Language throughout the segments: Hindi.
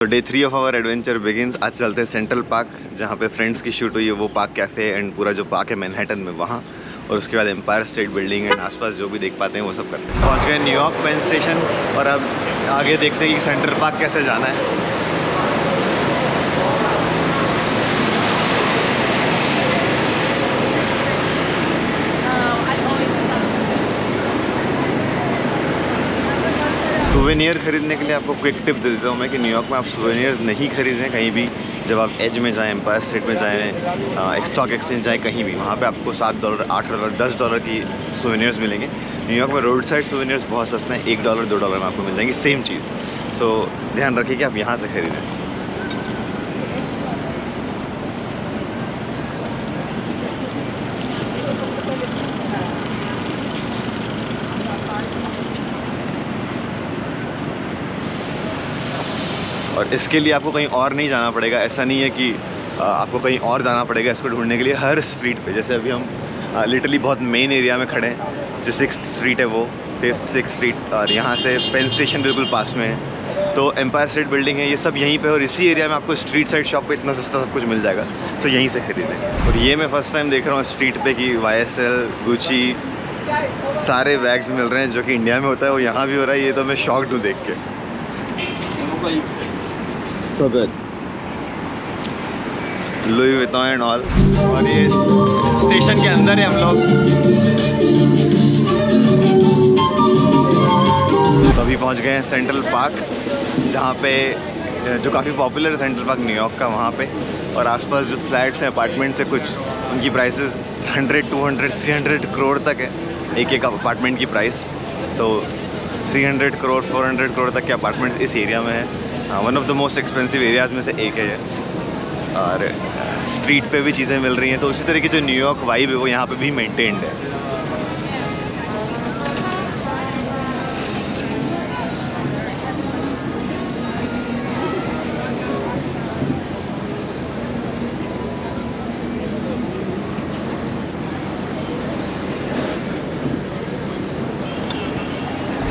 तो day 3 of our adventure begins. आज चलते हैं सेंट्रल पार्क, जहाँ पे फ्रेंड्स की शूट हुई है, वो पार्क कैफ़े एंड पूरा जो पार्क है मैनहट्टन में वहाँ, और उसके बाद एम्पायर स्टेट बिल्डिंग एंड आसपास जो भी देख पाते हैं वो सब करते हैं। पहुँच गए न्यूयॉर्क पेन स्टेशन और अब आगे देखते हैं कि सेंट्रल पार्क कैसे जाना है। सुवेनियर खरीदने के लिए आपको क्विक टिप दे देता हूँ मैं कि न्यूयॉर्क में आप सुवेनियर्स नहीं खरीदें कहीं भी। जब आप एज में जाएं, एम्पायर स्टेट में जाएं, स्टॉक एक्सचेंज जाएं, कहीं भी, वहाँ पे आपको $7, $8, $10 की सुवेनियर्स मिलेंगे। न्यूयॉर्क में रोड साइड सुवेनियर्स बहुत सस्ते हैं, $1, $2 में आपको मिल जाएंगी सेम चीज़। सो ध्यान रखिए कि आप यहाँ से खरीदें। और इसके लिए आपको कहीं और नहीं जाना पड़ेगा। ऐसा नहीं है कि आपको कहीं और जाना पड़ेगा इसको ढूंढने के लिए। हर स्ट्रीट पे, जैसे अभी हम लिटरली बहुत मेन एरिया में खड़े हैं, जो 6th स्ट्रीट है वो 6th स्ट्रीट, और यहाँ से पेन स्टेशन बिल्कुल पास में है। तो एम्पायर स्टेट बिल्डिंग है, ये सब यहीं पे, और इसी एरिया में आपको स्ट्रीट साइड शॉप पे इतना सस्ता सब कुछ मिल जाएगा, तो यहीं से खरीदें। और ये मैं फर्स्ट टाइम देख रहा हूँ स्ट्रीट पे कि YSL, गुची, सारे बैग्स मिल रहे हैं जो कि इंडिया में होता है वो यहाँ भी हो रहा है। ये तो मैं शॉक्ड हूँ देख के। So good. Louis Vuitton and all। और ये स्टेशन के अंदर है हम लोग। तो अभी पहुंच गए हैं सेंट्रल पार्क, जहाँ पे जो काफ़ी पॉपुलर है सेंट्रल पार्क न्यूयॉर्क का, वहाँ पे। और आसपास जो फ्लैट्स हैं, अपार्टमेंट्स हैं कुछ, उनकी प्राइसेस 100, 200, 300 करोड़ तक है एक एक अपार्टमेंट की प्राइस। तो 300 करोड़, 400 करोड़ तक के अपार्टमेंट्स इस एरिया में है। One of the most expensive areas में से एक है ये। और स्ट्रीट पे भी चीज़ें मिल रही हैं, तो उसी तरह की जो न्यूयॉर्क वाइब है वो यहाँ पे भी मेंटेन्ड है।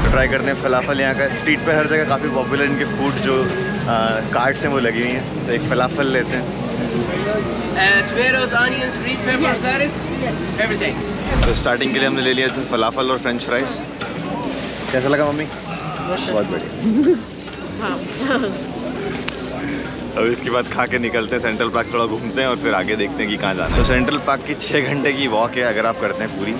ट्राई करते हैं फलाफल यहाँ का। स्ट्रीट पे हर जगह काफ़ी पॉपुलर इनके फूड जो कार्ट्स हैं वो लगी हुई हैं, तो एक फलाफल लेते हैं। Tomatoes, onions, green peppers, lettuce, everything. तो स्टार्टिंग के लिए हमने ले लिया था फलाफल और फ्रेंच फ्राइज। कैसा लगा मम्मी? बहुत बढ़िया। अब इसके बाद खा के निकलते हैं सेंट्रल पार्क, थोड़ा घूमते हैं और फिर आगे देखते हैं कि कहाँ जाना है। तो सेंट्रल पार्क की 6 घंटे की वॉक है अगर आप करते हैं पूरी,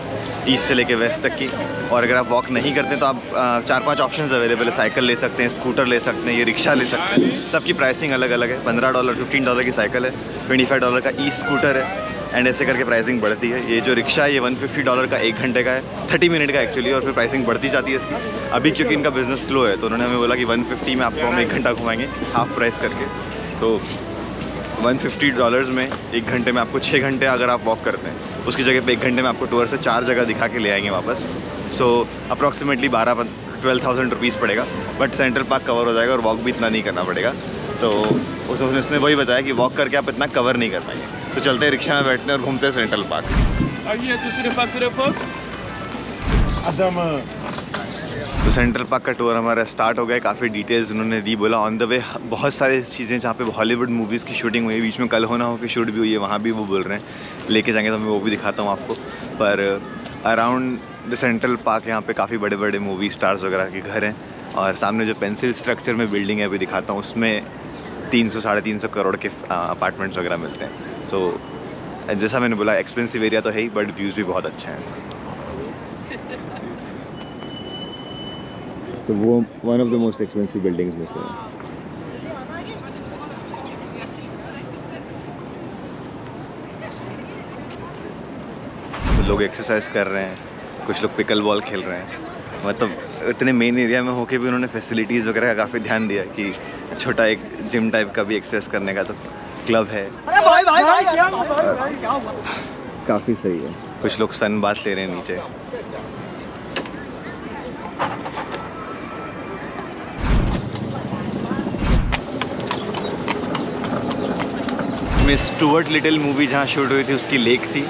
ईस्ट से लेके वेस्ट तक की। और अगर आप वॉक नहीं करते हैं तो आप 4-5 ऑप्शंस अवेलेबल है। साइकिल ले सकते हैं, स्कूटर ले सकते हैं, ये रिक्शा ले सकते हैं। सबकी प्राइसिंग अलग अलग है। $15, $15 की साइकिल है, $25 का ई स्कूटर है, एंड ऐसे करके प्राइसिंग बढ़ती है। ये जो रिक्शा है ये $150 का 1 घंटे का है, 30 मिनट का एक्चुअली, और फिर प्राइसिंग बढ़ती जाती है इसकी। अभी क्योंकि इनका बिजनेस स्लो है तो उन्होंने हमें बोला कि 150 में आपको हम 1 घंटा घुमाएंगे, हाफ प्राइस करके। तो $150 में 1 घंटे में आपको 6 घंटे अगर आप वॉक करते हैं, उसकी जगह पे 1 घंटे में आपको टूर से 4 जगह दिखा के ले आएंगे वापस। सो अप्रॉक्सीमेटली 12,000 रुपीज़ पड़ेगा, बट सेंट्रल पार्क कवर हो जाएगा और वॉक भी इतना नहीं करना पड़ेगा। तो उसने वही बताया कि वॉक करके आप इतना कवर नहीं कर पाएंगे। तो चलते हैं, रिक्शा में बैठते हैं और घूमते हैं सेंट्रल पार्क। तो सेंट्रल पार्क का टूर हमारा स्टार्ट हो गया। काफ़ी डिटेल्स उन्होंने दी, बोला ऑन द वे बहुत सारी चीज़ें जहाँ पे हॉलीवुड मूवीज़ की शूटिंग हुई है, बीच में कल हो ना हो की शूट भी हुई है, वहाँ भी वो बोल रहे हैं लेके जाएंगे, तो मैं वो भी दिखाता हूँ आपको। पर अराउंड द सेंट्रल पार्क यहाँ पे काफ़ी बड़े बड़े मूवी स्टार्स वगैरह के घर हैं, और सामने जो पेंसिल स्ट्रक्चर में बिल्डिंग है अभी दिखाता हूँ, उसमें 300-350 करोड़ के अपार्टमेंट्स वगैरह मिलते हैं। सो जैसा मैंने बोला एक्सपेंसिव एरिया तो है ही, बट व्यूज़ भी बहुत अच्छे हैं। तो वो one of the most expensive buildings में से है। लोग एक्सरसाइज कर रहे हैं, कुछ लोग पिकल बॉल खेल रहे हैं। मतलब इतने मेन एरिया में होके भी उन्होंने फैसिलिटीज़ वगैरह का काफ़ी ध्यान दिया कि छोटा एक जिम टाइप का भी एक्सरसाइज करने का तो क्लब है। काफ़ी सही है। कुछ लोग सन बाथ ले रहे हैं नीचे। स्टुअर्ट लिटिल मूवी जहाँ शूट हुई थी उसकी लेक थी,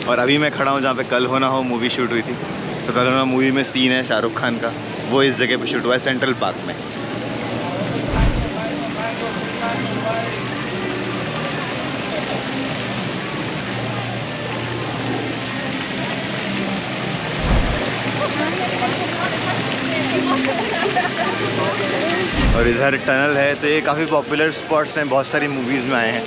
और अभी मैं खड़ा हूँ जहाँ पे कल हो ना हो मूवी शूट हुई थी। तो कल हो ना मूवी में सीन है शाहरुख खान का, वो इस जगह पे शूट हुआ है सेंट्रल पार्क में। और इधर टनल है, तो ये काफ़ी पॉपुलर स्पॉट्स हैं, बहुत सारी मूवीज़ में आए हैं।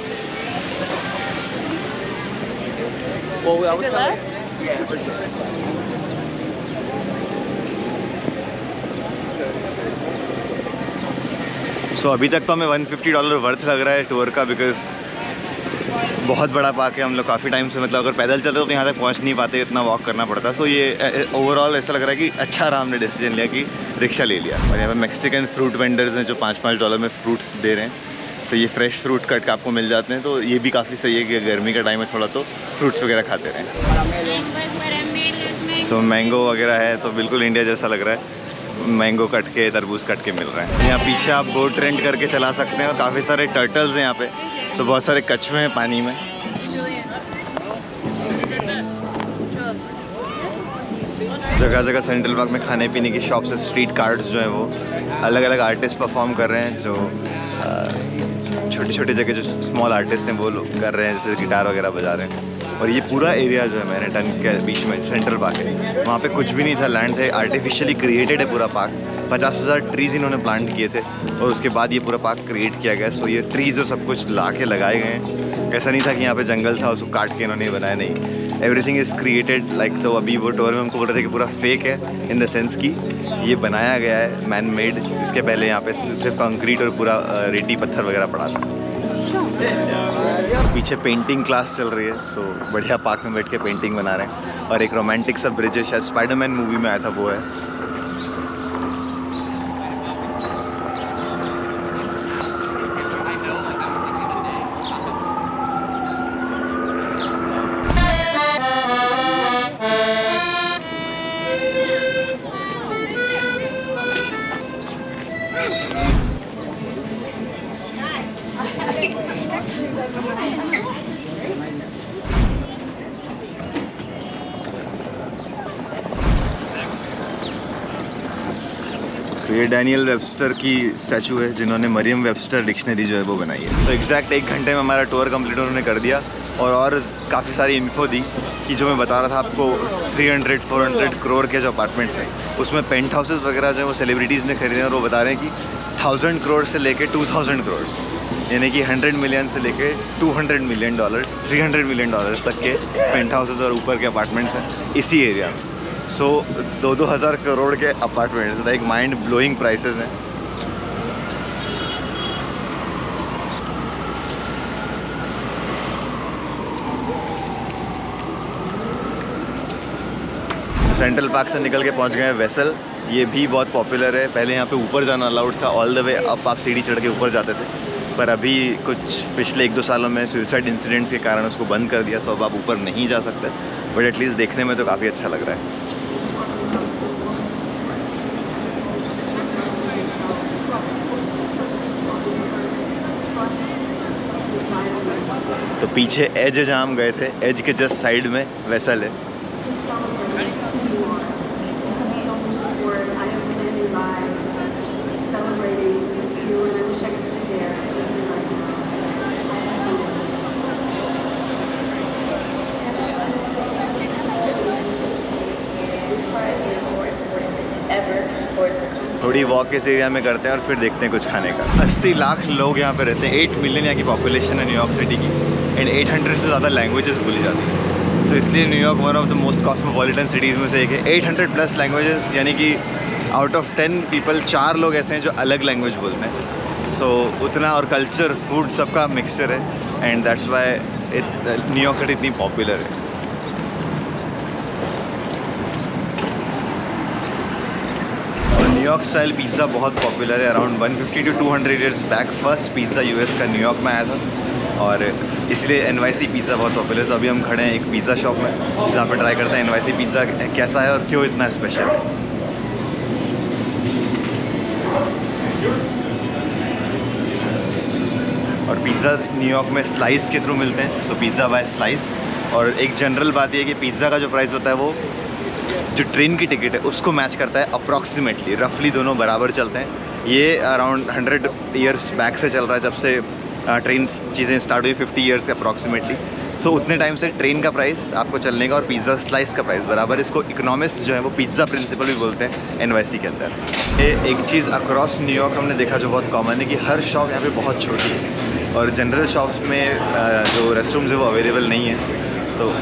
सो अभी तक तो हमें $150 वर्थ लग रहा है टूर का, बिकॉज बहुत बड़ा पार्क है। हम लोग काफ़ी टाइम से, मतलब अगर पैदल चलते तो यहाँ तक पहुँच नहीं पाते, इतना वॉक करना पड़ता। सो ये ओवरऑल ऐसा लग रहा है कि अच्छा रहा, हमने डिसीजन लिया कि रिक्शा ले लिया। और यहाँ पे मैक्सिकन फ्रूट वेंडर्स हैं जो $5 में फ्रूट्स दे रहे हैं, तो ये फ्रेश फ्रूट कट के आपको मिल जाते हैं। तो ये भी काफ़ी सही है कि गर्मी का टाइम है थोड़ा, तो फ्रूट्स वगैरह खाते रहें। सो मैंगो वगैरह है, तो बिल्कुल इंडिया जैसा लग रहा है। मैंगो कट के, तरबूज कट के मिल रहे हैं। यहाँ पीछे आप बोट रेंट करके चला सकते हैं और काफ़ी सारे टर्टल्स हैं यहाँ पे। सो बहुत सारे कछुए हैं पानी में। जगह जगह सेंट्रल पार्क में खाने पीने की शॉप्स है। स्ट्रीट कार्ड्स जो हैं वो अलग अलग आर्टिस्ट परफॉर्म कर रहे हैं, जो छोटे छोटे जगह जो स्मॉल आर्टिस्ट हैं वो लोग कर रहे हैं, जैसे गिटार वगैरह बजा रहे हैं। और ये पूरा एरिया जो है मैनहट्टन के बीच में सेंट्रल पार्क है, वहाँ पे कुछ भी नहीं था, लैंड थे, आर्टिफिशियली क्रिएटेड है पूरा पार्क। 50,000 ट्रीज़ इन्होंने प्लांट किए थे और उसके बाद ये पूरा पार्क क्रिएट किया गया। सो ये ट्रीज़ और सब कुछ ला के लगाए गए हैं। ऐसा नहीं था कि यहाँ पे जंगल था उसको काट के इन्होंने बनाया, नहीं, एवरीथिंग इज़ क्रिएटेड लाइक। तो अभी वो टूर में हमको बोल रहे थे कि पूरा फेक है, इन द सेंस कि ये बनाया गया है मैन मेड। इसके पहले यहाँ पे सिर्फ कंक्रीट और पूरा रेती पत्थर वगैरह पड़ा था। पीछे पेंटिंग क्लास चल रही है। सो बढ़िया पार्क में बैठ के पेंटिंग बना रहे हैं। और एक रोमांटिक सा ब्रिज है, शायद स्पाइडरमैन मूवी में आया था, वो है। तो ये डैनियल वेबस्टर की स्टैचू है, जिन्होंने मरियम वेबस्टर डिक्शनरी जो है वो बनाई है। तो एग्जैक्ट 1 घंटे में हमारा टूर कंप्लीट उन्होंने कर दिया। और काफ़ी सारी इन्फो दी कि जो मैं बता रहा था आपको, 300-400 करोड़ के जो अपार्टमेंट थे उसमें पेंट हाउसेस वगैरह जो है वो सेलिब्रिटीज़ ने खरीदे हैं। और वो बता रहे हैं कि 1000 करोड़ से लेके 2000 करोड़, यानी कि 100 मिलियन से लेके $200 मिलियन, $300 मिलियन तक के पेंट हाउसेस और ऊपर के अपार्टमेंट्स हैं इसी एरिया में। सो 2-2 हज़ार करोड़ के अपार्टमेंट्स, एक माइंड ब्लोइंग प्राइसेस हैं। सेंट्रल पार्क से निकल के पहुंच गए हैं वेसल। ये भी बहुत पॉपुलर है। पहले यहाँ पे ऊपर जाना अलाउड था, ऑल द वे अप आप सीढ़ी चढ़ के ऊपर जाते थे, पर अभी कुछ पिछले 1-2 सालों में सुसाइड इंसिडेंट्स के कारण उसको बंद कर दिया। सो अब आप ऊपर नहीं जा सकते, बट एटलीस्ट देखने में तो काफ़ी अच्छा लग रहा है। तो पीछे एज है जहाँ हम गए थे, एज के जस्ट साइड में वेसल है। थोड़ी वॉक इस एरिया में करते हैं और फिर देखते हैं कुछ खाने का। 80 लाख लोग यहाँ पे रहते हैं, 8 मिलियन यहाँ की पॉपुलेशन है न्यूयॉर्क सिटी की, एंड 800 से ज़्यादा लैंग्वेजेस बोली जाती हैं। तो इसलिए New York one of the most cosmopolitan cities में से एक है। 800+ लैंग्वेजेस, यानी कि आउट ऑफ 10 पीपल 4 लोग ऐसे हैं जो अलग लैंग्वेज बोलते हैं। सो उतना, और कल्चर, फूड, सबका मिक्सचर है, and that's why New York city इतनी पॉपुलर है। न्यूयॉर्क स्टाइल पिज़्ज़ा बहुत पॉपुलर है। Around 150 to 200 years back first pizza US का न्यूयॉर्क में आया था, और इसलिए NYC पिज़्ज़ा बहुत पॉपुलर है। तो अभी हम खड़े हैं एक पिज़्ज़ा शॉप में, जहाँ पर ट्राई करते हैं NYC पिज़्ज़ा कैसा है और क्यों इतना स्पेशल है। और पिज़्ज़ा न्यूयॉर्क में स्लाइस के थ्रू मिलते हैं, सो पिज़्ज़ा बाय स्लाइस। और एक जनरल बात ये है कि पिज़्ज़ा का जो प्राइस होता है वो जो ट्रेन की टिकट है उसको मैच करता है अप्रॉक्सीमेटली, रफली दोनों बराबर चलते हैं। ये अराउंड 100 ईयर्स बैक से चल रहा है, जब से ट्रेन चीज़ें स्टार्ट हुई, 50 ईयर्स के अप्रॉक्सीमेटली। सो उतने टाइम से ट्रेन का प्राइस, आपको चलने का और पिज़्ज़ा स्लाइस का प्राइस बराबर। इसको इकोनॉमिस्ट जो है वो पिज़्ज़ा प्रिंसिपल भी बोलते हैं NYC के अंदर। ये एक चीज़ अक्रॉस न्यूयॉर्क हमने देखा जो बहुत कॉमन है कि हर शॉप यहाँ पे बहुत छोटी है और जनरल शॉप्स में जो रेस्टरूम्स है वो अवेलेबल नहीं है। तो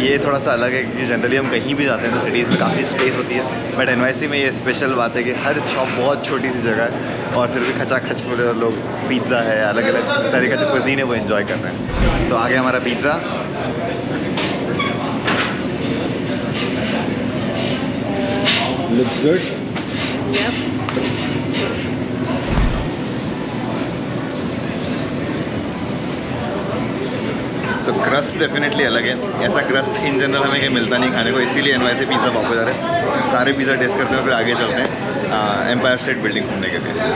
ये थोड़ा सा अलग है क्योंकि जनरली हम कहीं भी जाते हैं तो सिटीज़ में काफ़ी स्पेस होती है, बट NYC में ये स्पेशल बात है कि हर शॉप बहुत छोटी सी जगह है और फिर भी खचाखच पूरे और लोग पिज़्ज़ा है, अलग अलग तरह का जो कुजीन है वो एंजॉय कर रहे हैं। तो आ गया हमारा पिज़्ज़ा। Looks good. तो क्रस्ट डेफिनेटली अलग है, ऐसा क्रस्ट इन जनरल हमें कहीं मिलता नहीं खाने को, इसीलिए NYC पिज़्ज़ा पॉपुलर है। सारे पिज़्ज़ा टेस्ट करते हैं फिर आगे चलते हैं एम्पायर स्टेट बिल्डिंग घूमने के लिए।